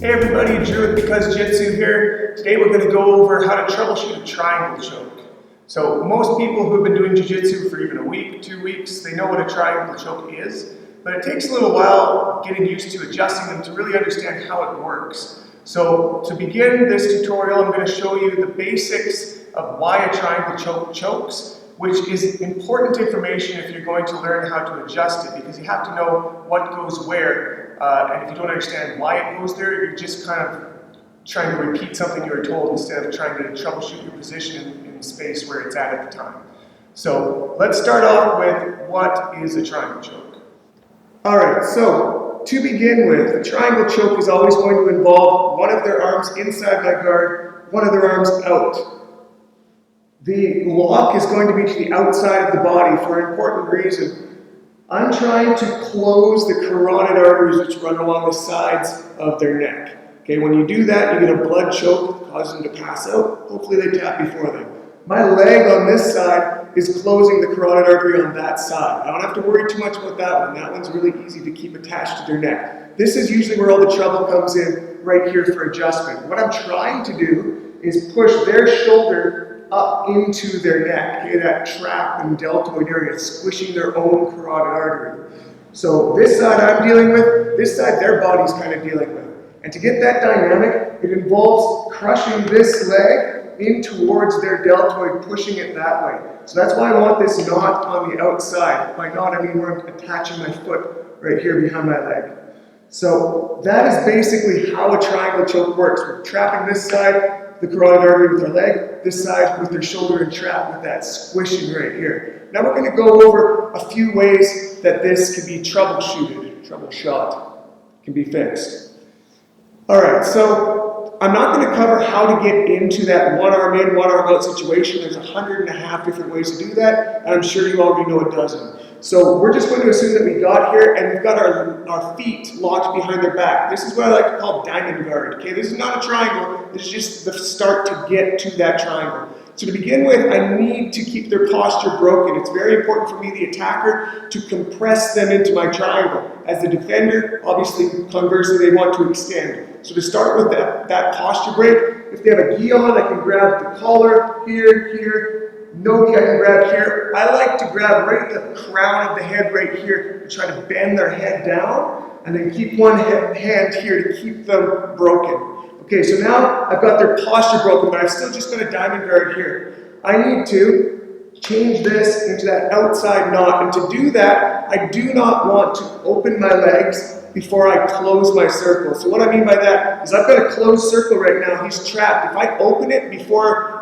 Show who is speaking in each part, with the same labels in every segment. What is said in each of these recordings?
Speaker 1: Hey everybody, Drew with Because Jiu-Jitsu here. Today we're going to go over how to troubleshoot a triangle choke. So most people who have been doing Jiu-Jitsu for even a week, 2 weeks, they know what a triangle choke is, but it takes a little while getting used to adjusting them to really understand how it works. So to begin this tutorial, I'm going to show you the basics of why a triangle choke chokes, which is important information if you're going to learn how to adjust it, because you have to know what goes where. And if you don't understand why it goes there, you're just kind of trying to repeat something you were told instead of trying to troubleshoot your position in the space where it's at the time. So let's start off with what is a triangle choke. Alright, so to begin with, a triangle choke is always going to involve one of their arms inside my guard, one of their arms out. The lock is going to be to the outside of the body for an important reason. I'm trying to close the carotid arteries which run along the sides of their neck. Okay, when you do that, you get a blood choke, causes them to pass out. Hopefully they tap before them. My leg on this side is closing the carotid artery on that side. I don't have to worry too much about that one. That one's really easy to keep attached to their neck. This is usually where all the trouble comes in, right here for adjustment. What I'm trying to do is push their shoulder up into their neck, okay, that trap and deltoid area, squishing their own carotid artery. So this side I'm dealing with, this side their body's kind of dealing with. And to get that dynamic, it involves crushing this leg in towards their deltoid, pushing it that way. So that's why I want this knot on the outside. By knot, I mean where I'm attaching my foot right here behind my leg. So that is basically how a triangle choke works. We're trapping this side, the carotid artery with our leg, this side with their shoulder and trap with that squishing right here. Now we're going to go over a few ways that this can be troubleshot, can be fixed. Alright, so I'm not going to cover how to get into that one arm in, one arm out situation. There's 150 different ways to do that, and I'm sure you already know a dozen. So we're just going to assume that we got here and we've got our feet locked behind their back. This is what I like to call diamond guard. Okay, this is not a triangle. This is just the start to get to that triangle. So to begin with, I need to keep their posture broken. It's very important for me, the attacker, to compress them into my triangle. As the defender, obviously, conversely, they want to extend. So to start with that posture break, if they have a gi on, I can grab the collar here. No gi I can grab here. I like to grab right at the crown of the head right here to try to bend their head down, and then keep one hand here to keep them broken. Okay, so now I've got their posture broken, but I've still just got a diamond guard here. I need to change this into that outside knot, and to do that, I do not want to open my legs before I close my circle. So what I mean by that is I've got a closed circle right now. He's trapped. If I open it before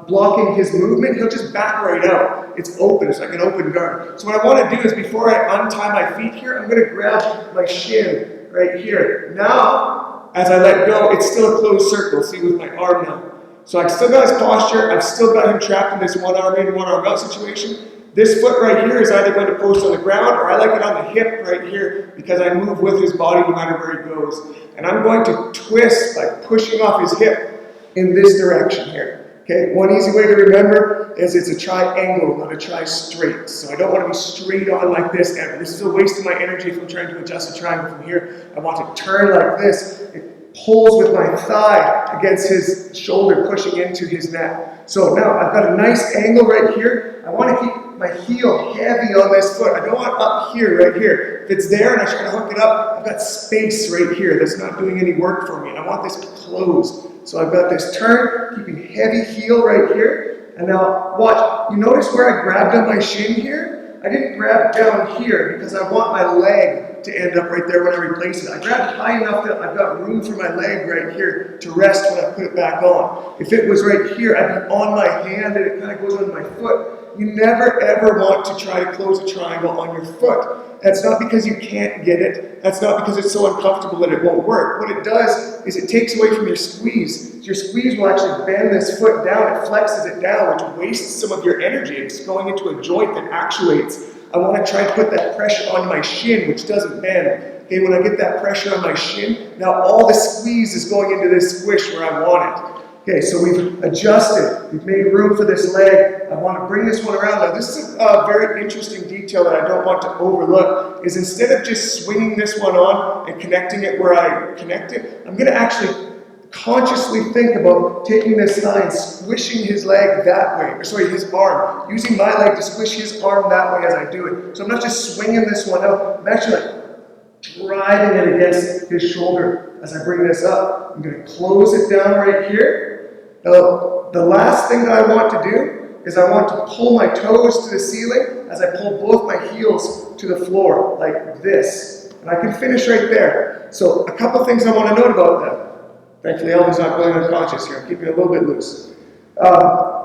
Speaker 1: blocking his movement, he'll just back right out. It's open, it's like an open guard. So what I want to do is before I untie my feet here, I'm going to grab my shin right here. Now, as I let go, it's still a closed circle. See, with my arm now. So I've still got his posture, I've still got him trapped in this one arm in, one arm out situation. This foot right here is either going to post on the ground, or I like it on the hip right here because I move with his body no matter where he goes. And I'm going to twist by pushing off his hip in this direction here. Okay, one easy way to remember is it's a triangle, not a tri-straight. So I don't want to be straight on like this ever. This is a waste of my energy if I'm trying to adjust a triangle from here. I want to turn like this. It pulls with my thigh against his shoulder, pushing into his neck. So now I've got a nice angle right here. I want to keep my heel heavy on this foot. I don't want up here, right here. If it's there and I try to hook it up, I've got space right here that's not doing any work for me. I want this closed. So I've got this turn, keeping heavy heel right here. And now watch, you notice where I grabbed on my shin here? I didn't grab down here because I want my leg to end up right there when I replace it. I grabbed high enough that I've got room for my leg right here to rest when I put it back on. If it was right here, I'd be on my hand and it kind of goes on my foot. You never ever want to try to close a triangle on your foot. That's not because you can't get it. That's not because it's so uncomfortable that it won't work. What it does is it takes away from your squeeze. Your squeeze will actually bend this foot down. It flexes it down, which wastes some of your energy. It's going into a joint that actuates. I want to try and put that pressure on my shin, which doesn't bend. Okay, when I get that pressure on my shin, now all the squeeze is going into this squish where I want it. Okay, so we've adjusted, we've made room for this leg. I want to bring this one around. Now this is a very interesting detail that I don't want to overlook, is instead of just swinging this one on and connecting it where I connect it, I'm going to actually consciously think about taking this thigh and squishing his leg that way, or sorry, his arm, using my leg to squish his arm that way as I do it. So I'm not just swinging this one out, I'm actually like driving it against his shoulder as I bring this up. I'm going to close it down right here. Now, the last thing that I want to do is I want to pull my toes to the ceiling as I pull both my heels to the floor, like this. And I can finish right there. So a couple things I want to note about that. Thankfully, Alvin's not going unconscious here. I'm keeping it a little bit loose.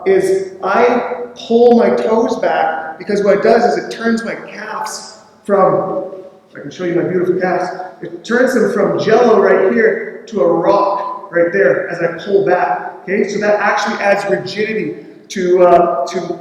Speaker 1: Is I pull my toes back because what it does is it turns my calves from, if I can show you my beautiful calves, it turns them from jello right here to a rock right there as I pull back. Okay, so that actually adds rigidity to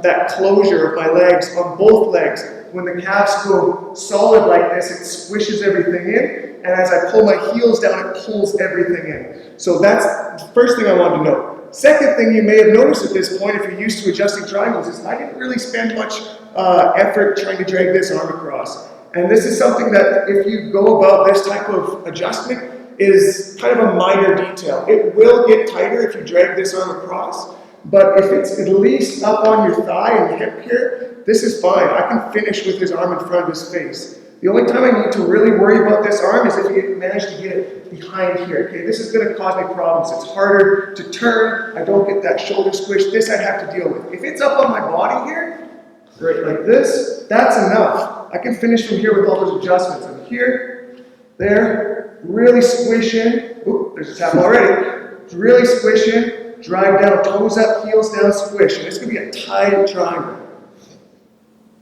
Speaker 1: that closure of my legs on both legs. When the calves go solid like this, it squishes everything in, and as I pull my heels down, it pulls everything in. So that's the first thing I wanted to note. Second thing you may have noticed at this point, if you're used to adjusting triangles, is I didn't really spend much effort trying to drag this arm across. And this is something that if you go about this type of adjustment, is kind of a minor detail. It will get tighter if you drag this arm across, but if it's at least up on your thigh and hip here, this is fine. I can finish with his arm in front of his face. The only time I need to really worry about this arm is if you manage to get it behind here. Okay, this is going to cause me problems. It's harder to turn. I don't get that shoulder squish. This I'd have to deal with. If it's up on my body here, right like this, that's enough. I can finish from here with all those adjustments. I'm here, there, really squish in. Oop, there's a tap already. Really squish in, drive down, toes up, heels down, squish. And it's going to be a tight triangle.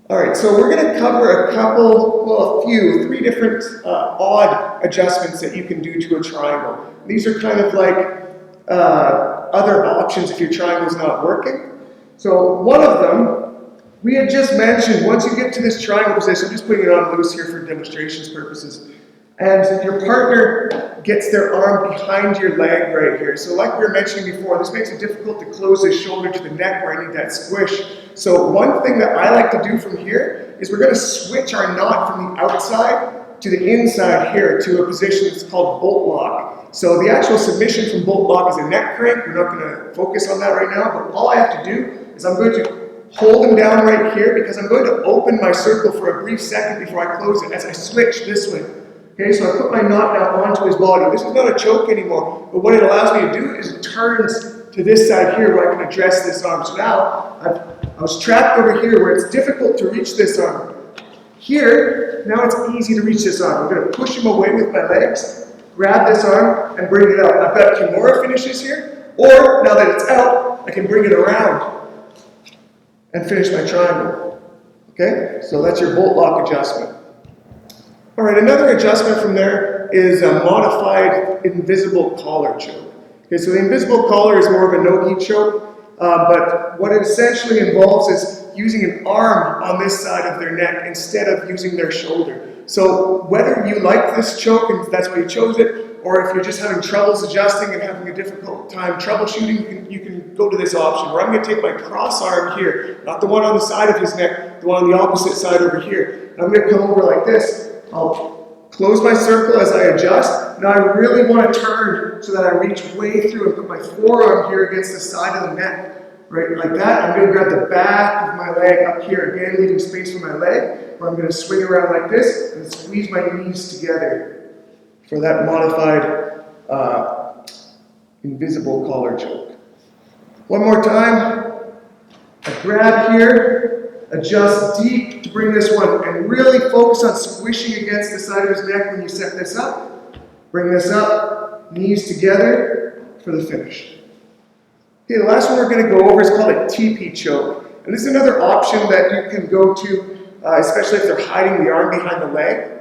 Speaker 1: All right, so we're going to cover three different odd adjustments that you can do to a triangle. These are kind of like other options if your triangle's not working. So one of them, we had just mentioned, once you get to this triangle position, I'm just putting it on loose here for demonstrations purposes, and your partner gets their arm behind your leg right here. So like we were mentioning before, this makes it difficult to close his shoulder to the neck where I need that squish. So one thing that I like to do from here is we're going to switch our knot from the outside to the inside here to a position that's called bolt lock. So the actual submission from bolt lock is a neck crank. We're not going to focus on that right now, but all I have to do is I'm going to hold him down right here because I'm going to open my circle for a brief second before I close it as I switch this way. Okay, so I put my knot now onto his body. This is not a choke anymore, but what it allows me to do is it turns to this side here where I can address this arm. So now I was trapped over here where it's difficult to reach this arm. Here, now it's easy to reach this arm. I'm going to push him away with my legs, grab this arm, and bring it out. I've got Kimono finishes here, or now that it's out, I can bring it around and finish my triangle. Okay, so that's your bolt lock adjustment. All right, another adjustment from there is a modified invisible collar choke. Okay, so the invisible collar is more of a no-gi choke, but what it essentially involves is using an arm on this side of their neck instead of using their shoulder. So whether you like this choke and that's why you chose it, or if you're just having troubles adjusting and having a difficult time troubleshooting, you can go to this option where I'm going to take my cross arm here, not the one on the side of his neck, the one on the opposite side over here. And I'm going to come over like this. I'll close my circle as I adjust. Now I really want to turn so that I reach way through and put my forearm here against the side of the neck. Right, like that. I'm going to grab the back of my leg up here, again leaving space for my leg, where I'm going to swing around like this and squeeze my knees together for that modified invisible collar choke. One more time. I grab here, adjust deep to bring this one, and really focus on squishing against the side of his neck when you set this up. Bring this up, knees together for the finish. Okay, the last one we're going to go over is called a Teepee Choke. And this is another option that you can go to, especially if they're hiding the arm behind the leg.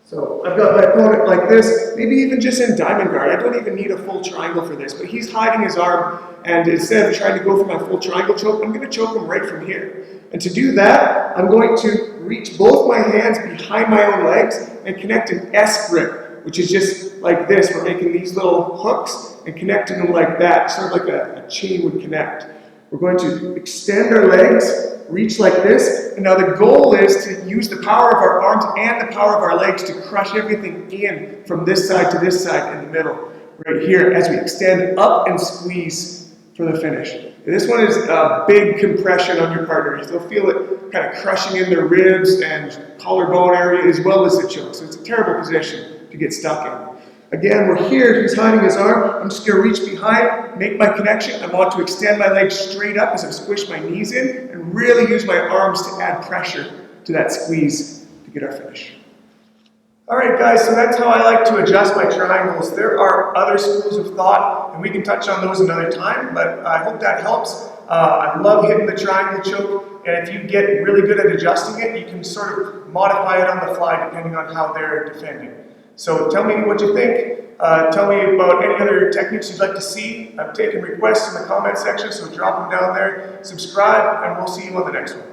Speaker 1: So I've got my opponent like this, maybe even just in diamond guard. I don't even need a full triangle for this, but he's hiding his arm, and instead of trying to go for my full triangle choke, I'm going to choke him right from here. And to do that, I'm going to reach both my hands behind my own legs and connect an S grip, which is just like this. We're making these little hooks and connecting them like that, sort of like a chain would connect. We're going to extend our legs, reach like this, and now the goal is to use the power of our arms and the power of our legs to crush everything in from this side to this side in the middle, right here, as we extend up and squeeze for the finish. And this one is a big compression on your partners. They'll feel it kind of crushing in their ribs and collarbone area as well as the choke. So it's a terrible position to get stuck in. Again, we're here, he's hiding his arm. I'm just going to reach behind, make my connection. I want to extend my legs straight up as I squish my knees in and really use my arms to add pressure to that squeeze to get our finish. All right, guys, so that's how I like to adjust my triangles. There are other schools of thought, and we can touch on those another time, but I hope that helps. I love hitting the triangle choke, and if you get really good at adjusting it, you can sort of modify it on the fly depending on how they're defending. So tell me what you think. Tell me about any other techniques you'd like to see. I'm taking requests in the comment section, so drop them down there. Subscribe, and we'll see you on the next one.